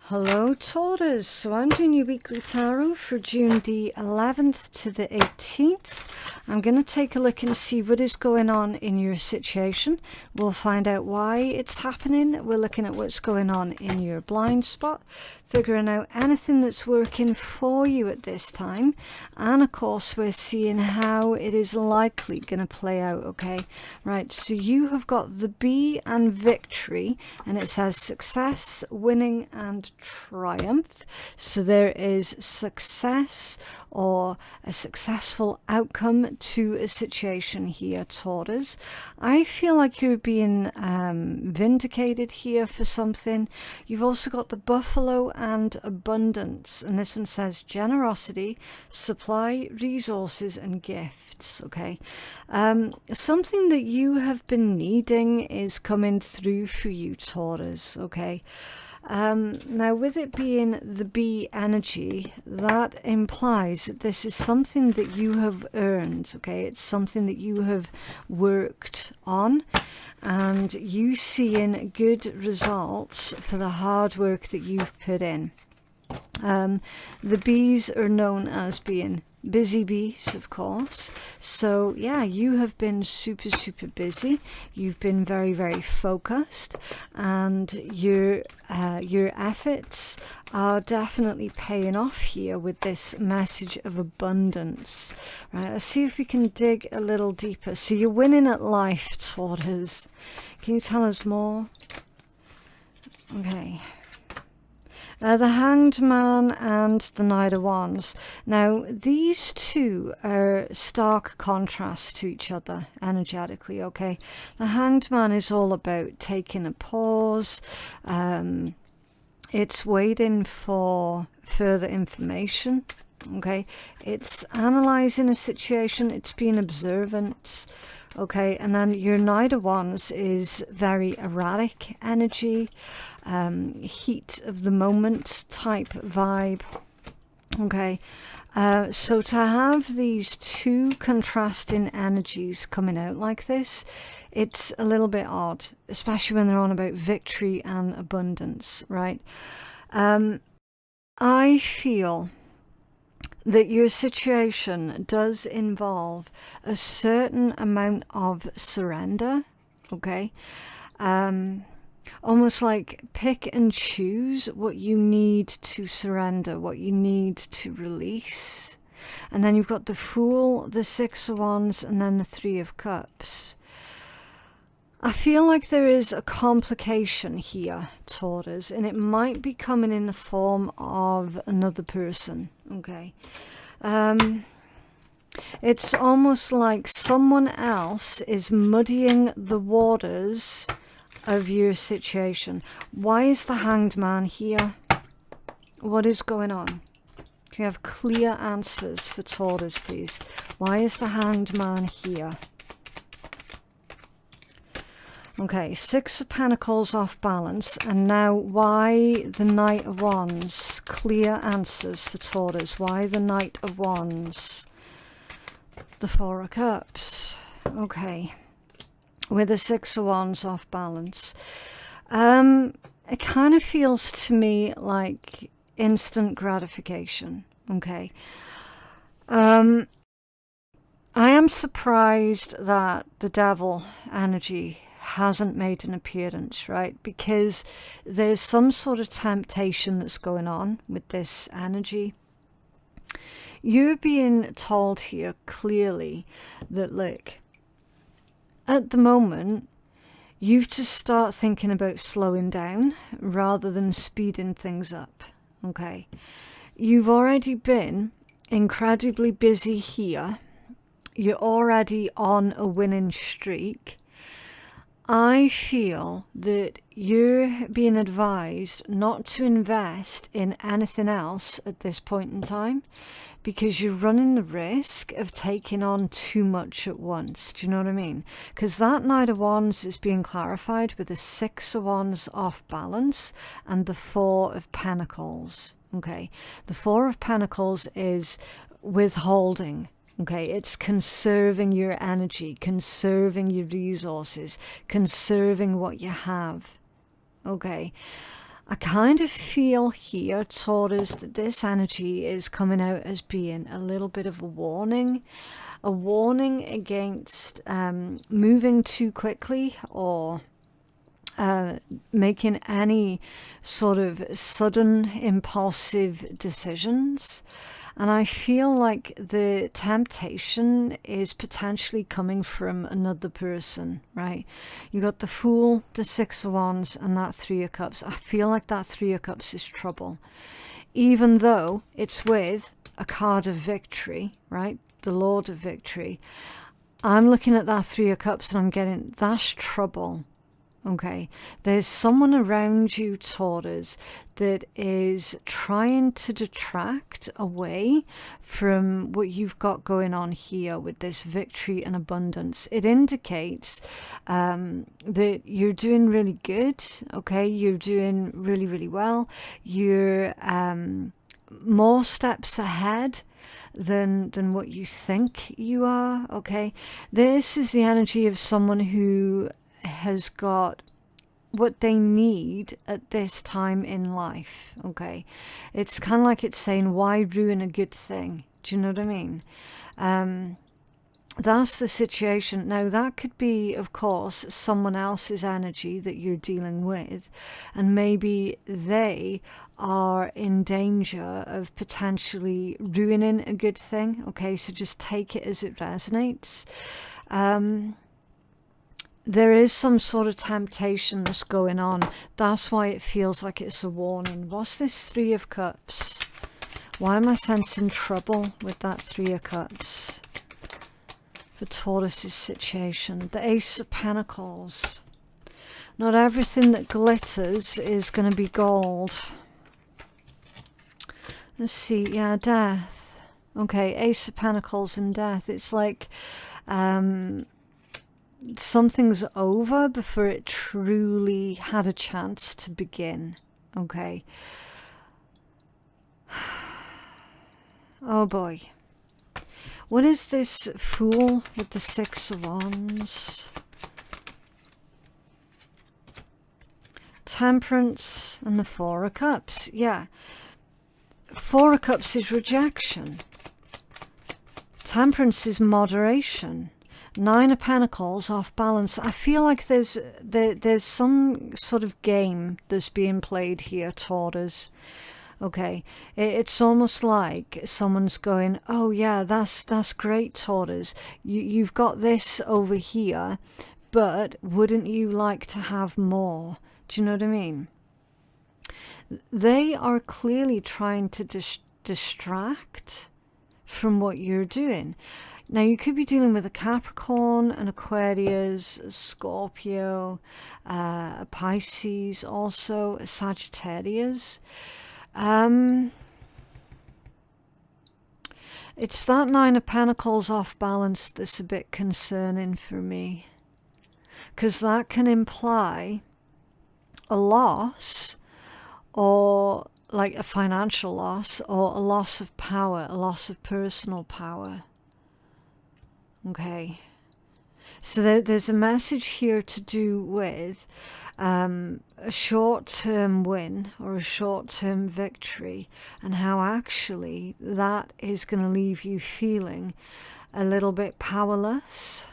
Hello Taurus, so I'm doing your weekly tarot for June the 11th to the 18th. I'm going to take a look and see what is going on in your situation. We'll find out why it's happening. We're looking at what's going on in your blind spot, figuring out anything that's working for you at this time. And of course, we're seeing how it is likely going to play out, okay? Right, so you have got the B and victory, and it says success, winning, and triumph. So there is success or a successful outcome to a situation here, Taurus. I feel like you're being vindicated here for something. You've also got the buffalo and abundance, and this one says generosity, supply, resources, and gifts. Okay, something that you have been needing is coming through for you, Taurus. Okay. Now, with it being the bee energy, that implies that this is something that you have earned, okay? It's something that you have worked on, and you seeing good results for the hard work that you've put in. The bees are known as being busy bees, of course. So yeah, you have been super busy. You've been very focused, and your efforts are definitely paying off here with this message of abundance. Right, let's see if we can dig a little deeper. So you're winning at life, Taurus. Can you tell us more? Okay. The Hanged Man and the Knight of Wands. Now, these two are stark contrast to each other energetically, okay? The Hanged Man is all about taking a pause. It's waiting for further information, okay? It's analysing a situation. It's being observant. Okay, and then your Knight of Wands is very erratic energy, heat of the moment type vibe. Okay, so to have these two contrasting energies coming out like this, it's a little bit odd, especially when they're on about victory and abundance, right? I feel that your situation does involve a certain amount of surrender, okay? Almost like pick and choose what you need to surrender, what you need to release. And then you've got the Fool, the Six of Wands, and then the Three of Cups. I feel like there is a complication here, Taurus, and it might be coming in the form of another person, okay? It's almost like someone else is muddying the waters of your situation. Why is the Hanged Man here? What is going on? Can you have clear answers for Taurus, please? Why is the Hanged Man here? Okay, Six of Pentacles off balance, and now why the Knight of Wands? Clear answers for Taurus. Why the Knight of Wands? The Four of Cups. Okay, with the Six of Wands off balance. It kind of feels to me like instant gratification. Okay. I am surprised that the Devil energy hasn't made an appearance, right? Because there's some sort of temptation that's going on with this energy. You're being told here clearly that, look, at the moment, you've to start thinking about slowing down rather than speeding things up, okay? You've already been incredibly busy here. You're already on a winning streak. I feel that you're being advised not to invest in anything else at this point in time, because you're running the risk of taking on too much at once. Do you know what I mean? Because that Knight of Wands is being clarified with the Six of Wands off balance and the Four of Pentacles. Okay, the Four of Pentacles is withholding. Okay, it's conserving your energy, conserving your resources, conserving what you have. Okay, I kind of feel here, Taurus, that this energy is coming out as being a little bit of a warning against moving too quickly or making any sort of sudden impulsive decisions. And I feel like the temptation is potentially coming from another person, right? You got the Fool, the Six of Wands, and that Three of Cups. I feel like that Three of Cups is trouble. Even though it's with a card of victory, right? The Lord of Victory. I'm looking at that Three of Cups and I'm getting, that's trouble. Okay, there's someone around you, Taurus, that is trying to detract away from what you've got going on here with this victory and abundance. It indicates that you're doing really good, okay? You're doing really, really well. You're more steps ahead than what you think you are, okay? This is the energy of someone who has got what they need at this time in life, okay? It's kind of like it's saying, why ruin a good thing? Do you know what I mean? That's the situation. Now, that could be, of course, someone else's energy that you're dealing with, and maybe they are in danger of potentially ruining a good thing, okay? So just take it as it resonates. There is some sort of temptation that's going on. That's why it feels like it's a warning. What's this Three of Cups? Why am I sensing trouble with that Three of Cups for Taurus's situation? The Ace of Pentacles. Not everything that glitters is going to be gold. Let's see. Yeah, death. Okay, Ace of Pentacles and death. It's like something's over before it truly had a chance to begin, okay? Oh boy. What is this Fool with the Six of Wands? Temperance and the Four of Cups. Yeah. Four of Cups is rejection. Temperance is moderation. Nine of Pentacles, off balance. I feel like there's some sort of game that's being played here, Taurus. Okay, it's almost like someone's going, oh yeah, that's great, Taurus. You've got this over here, but wouldn't you like to have more? Do you know what I mean? They are clearly trying to distract from what you're doing. Now, you could be dealing with a Capricorn, an Aquarius, a Scorpio, a Pisces, also a Sagittarius. It's that Nine of Pentacles off balance that's a bit concerning for me, because that can imply a loss, or like a financial loss, or a loss of power, a loss of personal power. Okay, so there's a message here to do with a short-term win or a short-term victory, and how actually that is going to leave you feeling a little bit powerless.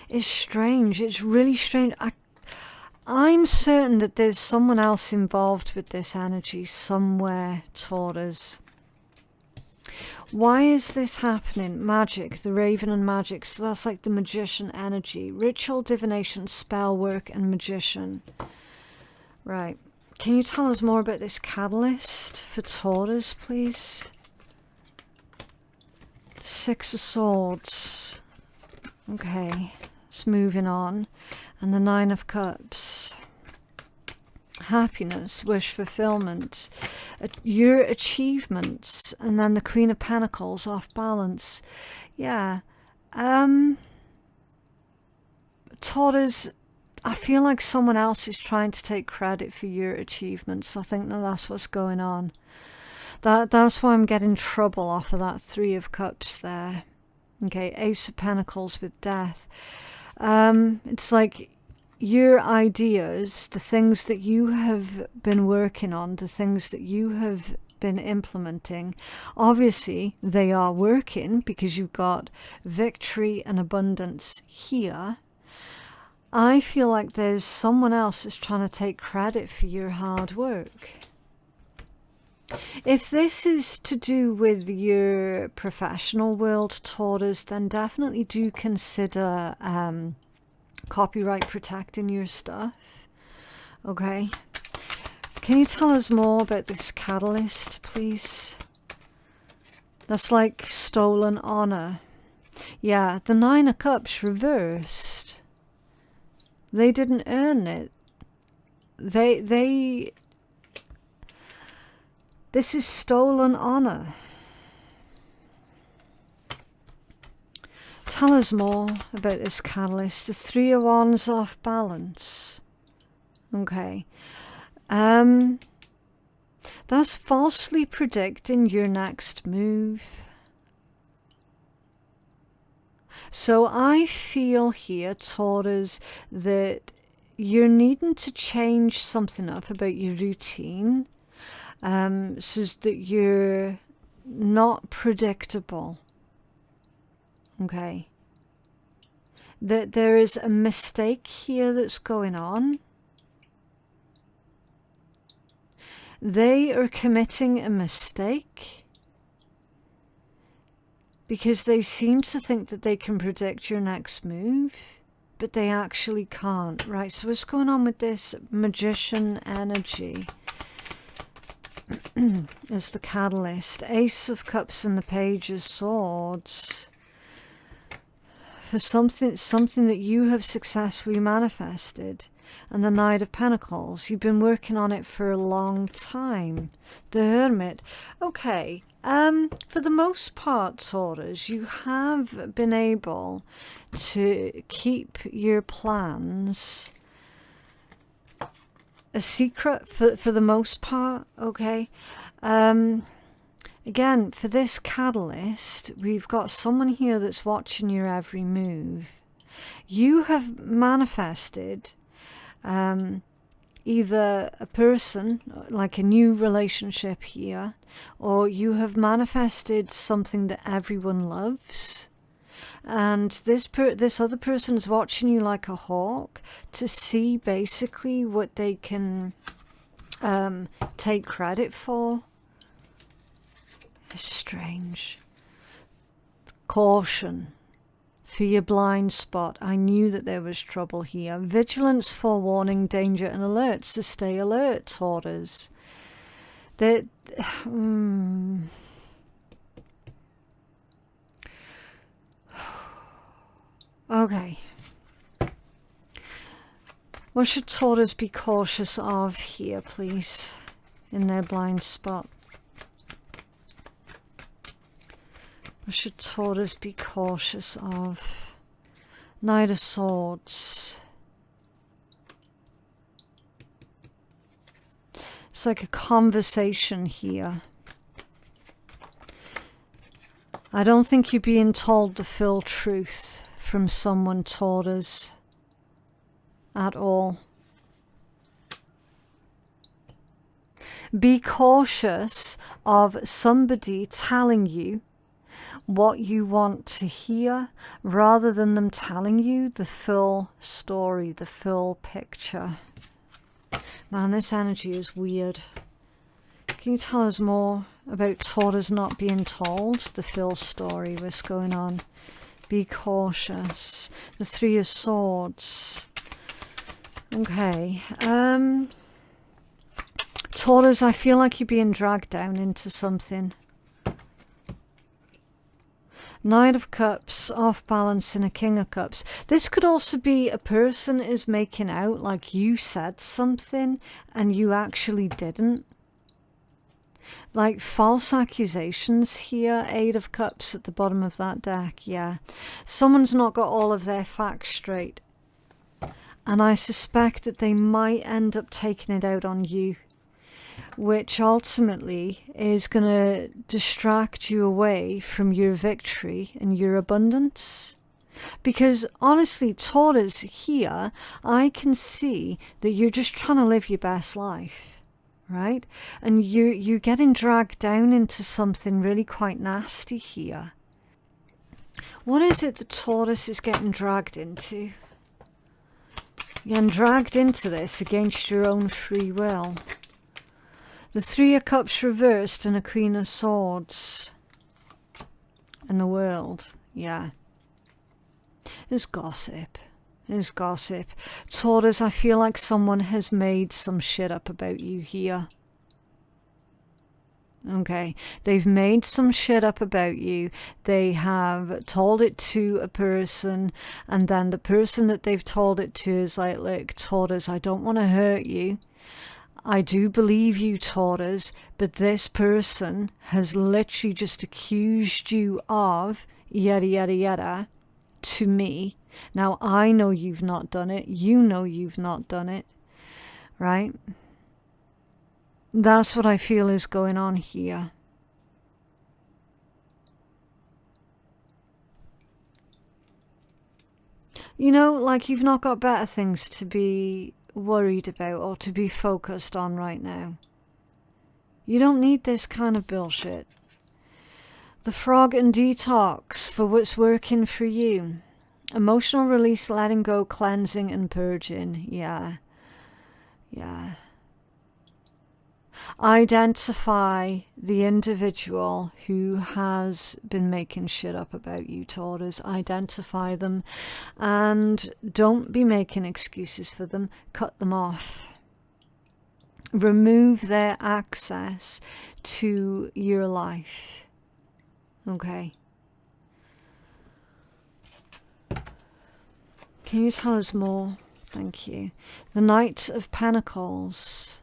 It's strange. It's really strange. I'm certain that there's someone else involved with this energy somewhere, Taurus. Why is this happening? Magic, the Raven and magic. So that's like the magician energy. Ritual, divination, spell work, and magician. Right. Can you tell us more about this catalyst for Taurus, please? The Six of Swords. Okay. It's moving on. And the Nine of Cups. Happiness, wish fulfillment, your achievements, and then the Queen of Pentacles off balance. Yeah. Taurus, I feel like someone else is trying to take credit for your achievements. I think that's what's going on. That's why I'm getting trouble off of that Three of Cups there. Okay, Ace of Pentacles with death. It's like your ideas, the things that you have been working on, the things that you have been implementing, obviously they are working because you've got victory and abundance here. I feel like there's someone else that's trying to take credit for your hard work. If this is to do with your professional world, Taurus, then definitely do consider copyright protecting your stuff. Okay. Can you tell us more about this catalyst, please? That's like stolen honor. Yeah, the Nine of Cups reversed. They didn't earn it. This is stolen honor. Tell us more about this catalyst. The Three of Wands off balance. Okay. That's falsely predicting your next move. So I feel here, Taurus, that you're needing to change something up about your routine, so that you're not predictable. Okay. That there is a mistake here that's going on. They are committing a mistake because they seem to think that they can predict your next move, but they actually can't, right? So what's going on with this Magician energy is the catalyst. Ace of Cups and the Page of Swords. For something that you have successfully manifested. And the Knight of Pentacles. You've been working on it for a long time. The Hermit. Okay. For the most part, Taurus, you have been able to keep your plans a secret for the most part. Okay. Again, for this catalyst, we've got someone here that's watching your every move. You have manifested either a person, like a new relationship here, or you have manifested something that everyone loves. And this other person is watching you like a hawk to see basically what they can take credit for. It's strange. Caution for your blind spot. I knew that there was trouble here. Vigilance, forewarning, danger and alerts. So stay alert, Taurus. Okay. What should Taurus be cautious of here, please, in their blind spot? What should Taurus be cautious of? Knight of Swords. It's like a conversation here. I don't think you're being told the full truth from someone, Taurus, at all. Be cautious of somebody telling you what you want to hear rather than them telling you the full story, the full picture. Man, this energy is weird. Can you tell us more about Taurus not being told the full story? What's going on? Be cautious. The Three of Swords. Okay. Taurus, I feel like you're being dragged down into something. Knight of Cups, off balance, and a King of Cups. This could also be a person is making out like you said something and you actually didn't. Like false accusations here. Eight of Cups at the bottom of that deck, yeah. Someone's not got all of their facts straight. And I suspect that they might end up taking it out on you, which ultimately is going to distract you away from your victory and your abundance. Because honestly, Taurus, here, I can see that you're just trying to live your best life, right? And you're getting dragged down into something really quite nasty here. What is it that Taurus is getting dragged into? You're getting dragged into this against your own free will. The Three of Cups reversed and a Queen of Swords. And the World, yeah. There's gossip. There's gossip. Taurus, I feel like someone has made some shit up about you here. Okay, they've made some shit up about you. They have told it to a person, and then the person that they've told it to is like, look, Taurus, I don't want to hurt you. I do believe you, Taurus, but this person has literally just accused you of yada, yada, yada to me. Now, I know you've not done it. You know you've not done it, right? That's what I feel is going on here. You know, like you've not got better things to be worried about or to be focused on right now. You don't need this kind of bullshit. The Frog and Detox for what's working for you. Emotional release, letting go, cleansing and purging. Yeah. Yeah. Identify the individual who has been making shit up about you, Taurus. Identify them and don't be making excuses for them. Cut them off. Remove their access to your life. Okay. Can you tell us more? Thank you. The Knight of Pentacles.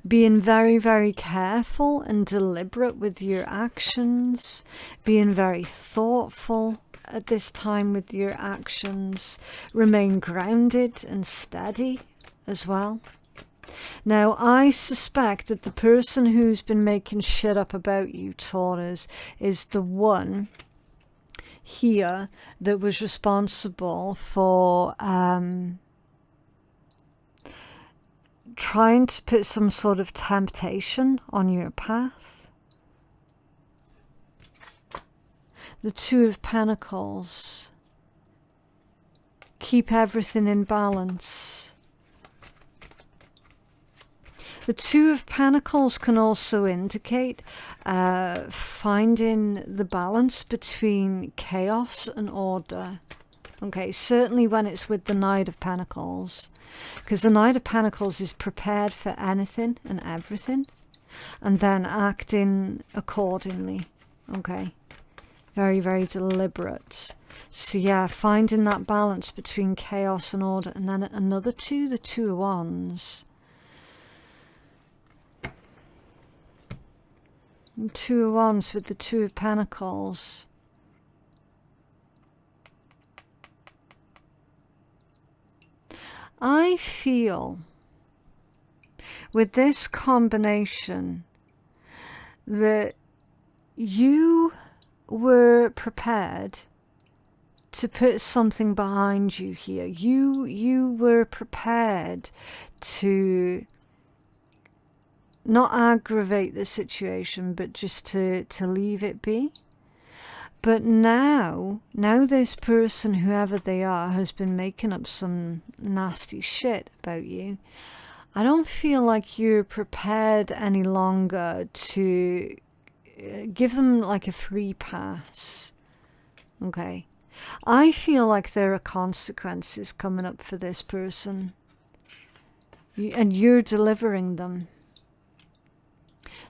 Being very, very careful and deliberate with your actions. Being very thoughtful at this time with your actions. Remain grounded and steady as well. Now, I suspect that the person who's been making shit up about you, Taurus, is the one here that was responsible for trying to put some sort of temptation on your path. The Two of Pentacles. Keep everything in balance. The Two of Pentacles can also indicate finding the balance between chaos and order. Okay, certainly when it's with the Knight of Pentacles. Because the Knight of Pentacles is prepared for anything and everything. And then acting accordingly. Okay. Very, very deliberate. So yeah, finding that balance between chaos and order. And then another two, the Two of Wands. Two of Wands with the Two of Pentacles. I feel with this combination that you were prepared to put something behind you here. You were prepared to not aggravate the situation, but just to leave it be. But now this person, whoever they are, has been making up some nasty shit about you. I don't feel like you're prepared any longer to give them like a free pass. Okay. I feel like there are consequences coming up for this person. And you're delivering them.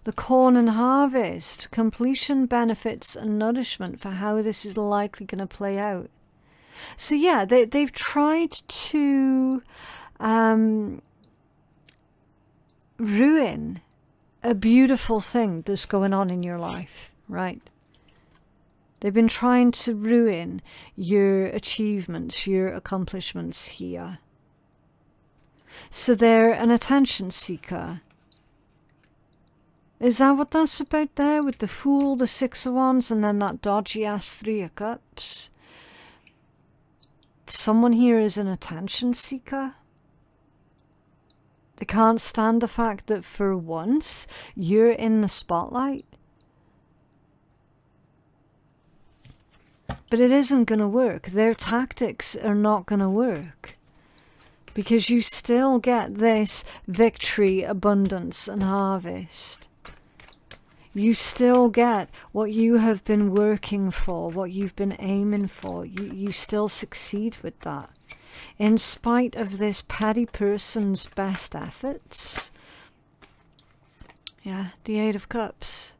The Corn and Harvest, completion, benefits and nourishment for how this is likely going to play out. So yeah, they've tried to ruin a beautiful thing that's going on in your life, right? They've been trying to ruin your achievements, your accomplishments here. So they're an attention seeker. Is that what that's about there with the Fool, the Six of Wands, and then that dodgy ass Three of Cups? someone here is an attention seeker. They can't stand the fact that for once you're in the spotlight. But it isn't going to work. Their tactics are not going to work. Because you still get this victory, abundance, and harvest. You still get what you have been working for, what you've been aiming for. You still succeed with that. In spite of this petty person's best efforts. Yeah, the Eight of Cups.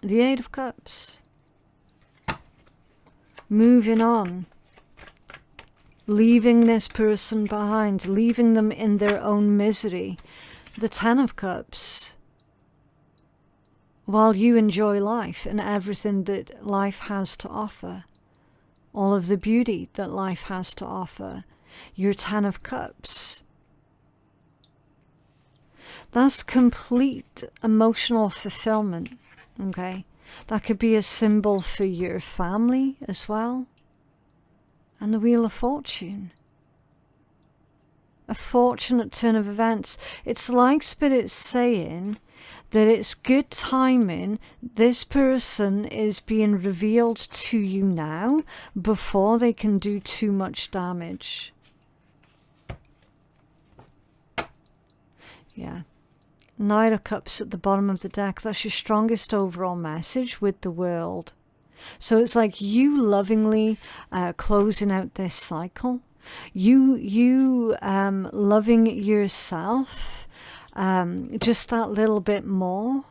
The Eight of Cups. Moving on. Leaving this person behind. Leaving them in their own misery. The Ten of Cups. While you enjoy life and everything that life has to offer. All of the beauty that life has to offer. Your Ten of Cups. That's complete emotional fulfillment. Okay, that could be a symbol for your family as well. And the Wheel of Fortune. A fortunate turn of events. It's like Spirit's saying that it's good timing. This person is being revealed to you now before they can do too much damage. Yeah. Knight of Cups at the bottom of the deck. That's your strongest overall message with the world. So it's like you lovingly closing out this cycle. You loving yourself just that little bit more.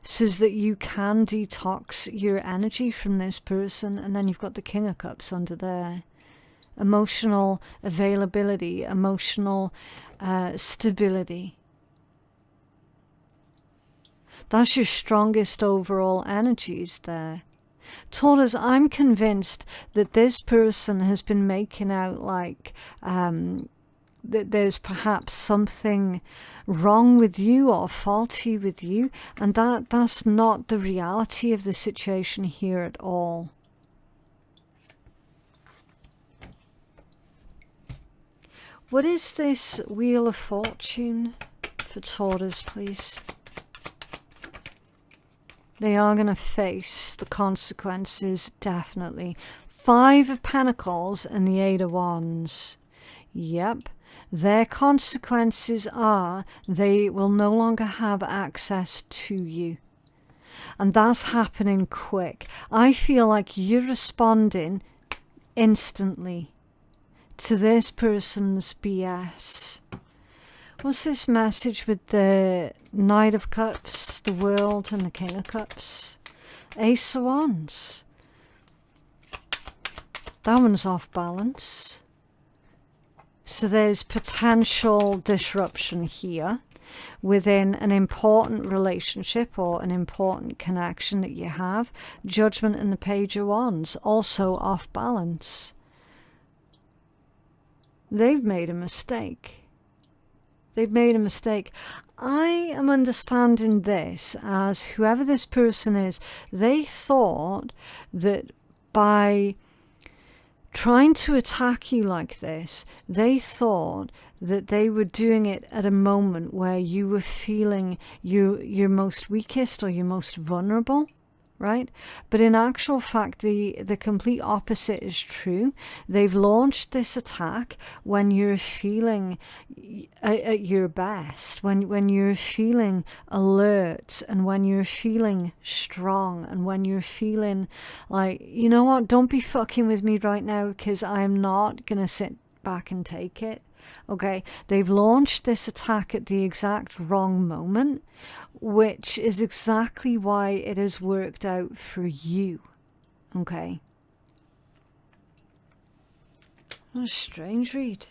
So that you can detox your energy from this person. And then you've got the King of Cups under there. Emotional availability. Emotional stability. That's your strongest overall energies there. Taurus, I'm convinced that this person has been making out like that there's perhaps something wrong with you or faulty with you. And that's not the reality of the situation here at all. What is this Wheel of Fortune for Taurus, please? They are going to face the consequences, definitely. Five of Pentacles and the Eight of Wands. Yep. Their consequences are they will no longer have access to you. And that's happening quick. I feel like you're responding instantly to this person's BS. What's this message with the Knight of Cups, the World, and the King of Cups? Ace of Wands. That one's off balance. So there's potential disruption here within an important relationship or an important connection that you have. Judgment and the Page of Wands, also off balance. They've made a mistake. They've made a mistake. I am understanding this as whoever this person is, they thought that by trying to attack you like this, they thought that they were doing it at a moment where you were feeling your most weakest or your most vulnerable, right? But in actual fact, the complete opposite is true. They've launched this attack when you're feeling at your best, when you're feeling alert, and when you're feeling strong, and when you're feeling like, you know what, don't be fucking with me right now because I'm not going to sit back and take it. Okay, they've launched this attack at the exact wrong moment, which is exactly why it has worked out for you. Okay. What a strange read.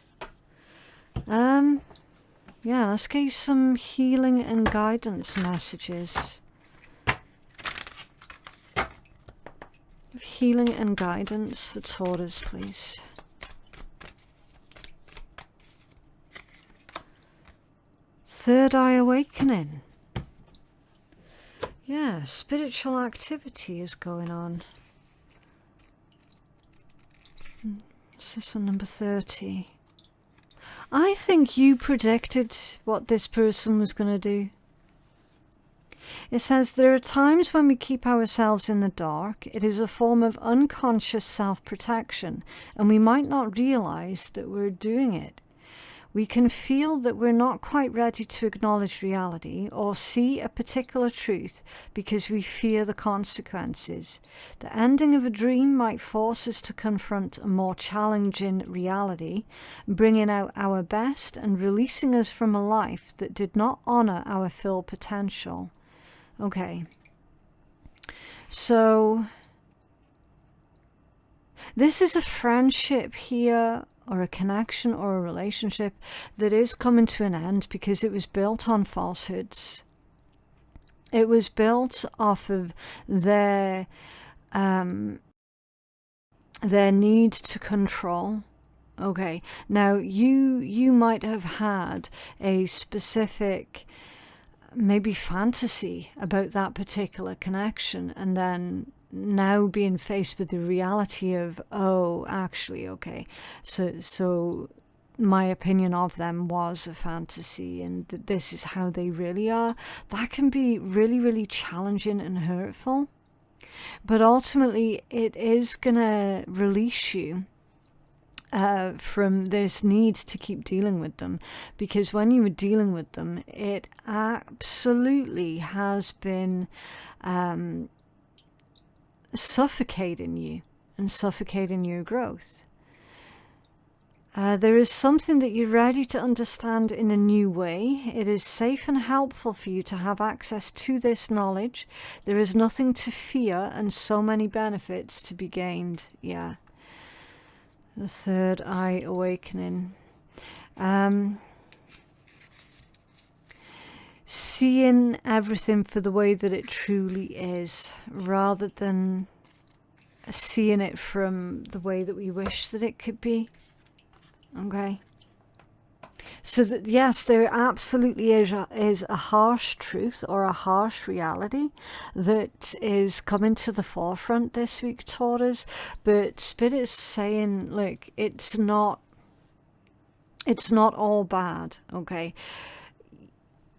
Yeah, let's get some healing and guidance messages. Healing and guidance for Taurus, please. Third eye awakening. Yeah, spiritual activity is going on. What's this one, number 30? I think you predicted what this person was going to do. It says, there are times when we keep ourselves in the dark. It is a form of unconscious self-protection, and we might not realize that we're doing it. We can feel that we're not quite ready to acknowledge reality or see a particular truth because we fear the consequences. The ending of a dream might force us to confront a more challenging reality, bringing out our best and releasing us from a life that did not honor our full potential. Okay. So this is a friendship here, or a connection, or a relationship that is coming to an end because it was built on falsehoods. It was built off of their need to control. Okay, now you might have had a specific, maybe fantasy about that particular connection, and then now being faced with the reality of, oh, actually, okay, so my opinion of them was a fantasy, and this is how they really are. That can be really, really challenging and hurtful, but ultimately it is gonna release you from this need to keep dealing with them, because when you were dealing with them, it absolutely has been suffocating you and suffocating your growth. There is something that you're ready to understand in a new way. It is safe and helpful for you to have access to this knowledge. There is nothing to fear and so many benefits to be gained. Yeah. The third eye awakening. Seeing everything for the way that it truly is, rather than seeing it from the way that we wish that it could be. Okay. So that, yes, there absolutely is a harsh truth or a harsh reality that is coming to the forefront this week, Taurus. But Spirit is saying, like, it's not all bad, okay?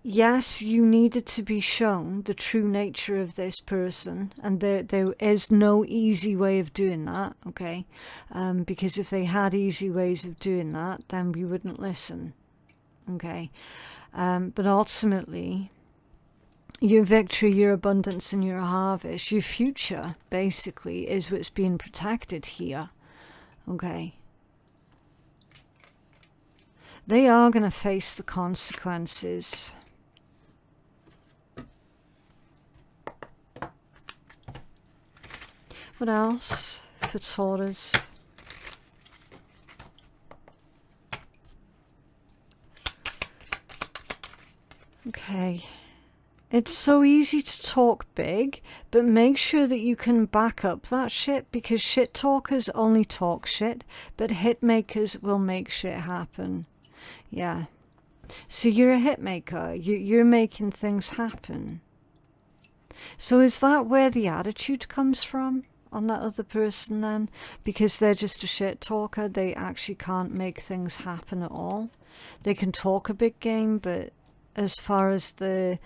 Yes, you needed to be shown the true nature of this person, and there is no easy way of doing that, okay? Because if they had easy ways of doing that, then we wouldn't listen, okay? But ultimately, your victory, your abundance, and your harvest, your future, basically, is what's being protected here, okay? They are going to face the consequences. What else for Taurus? Okay. It's so easy to talk big, but make sure that you can back up that shit, because shit talkers only talk shit, but hit makers will make shit happen. Yeah. So you're a hit maker. You're making things happen. So is that where the attitude comes from on that other person then? Because they're just a shit talker, they actually can't make things happen at all. They can talk a big game, but as far as the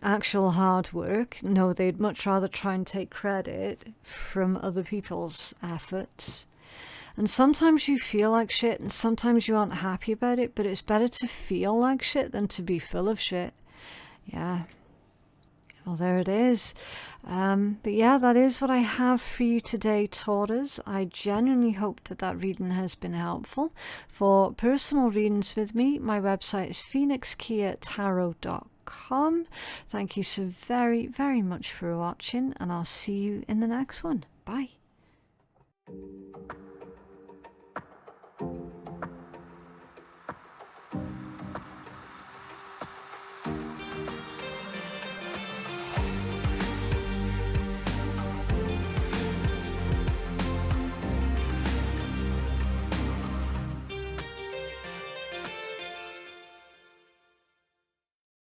actual hard work, no, they'd much rather try and take credit from other people's efforts. And sometimes you feel like shit, and sometimes you aren't happy about it, but it's better to feel like shit than to be full of shit. Yeah. Well, there it is. But yeah, that is what I have for you today, Taurus. I genuinely hope that that reading has been helpful. For personal readings with me, my website is phoenixkeiatarot.com. Thank you so very, very much for watching, and I'll see you in the next one. Bye.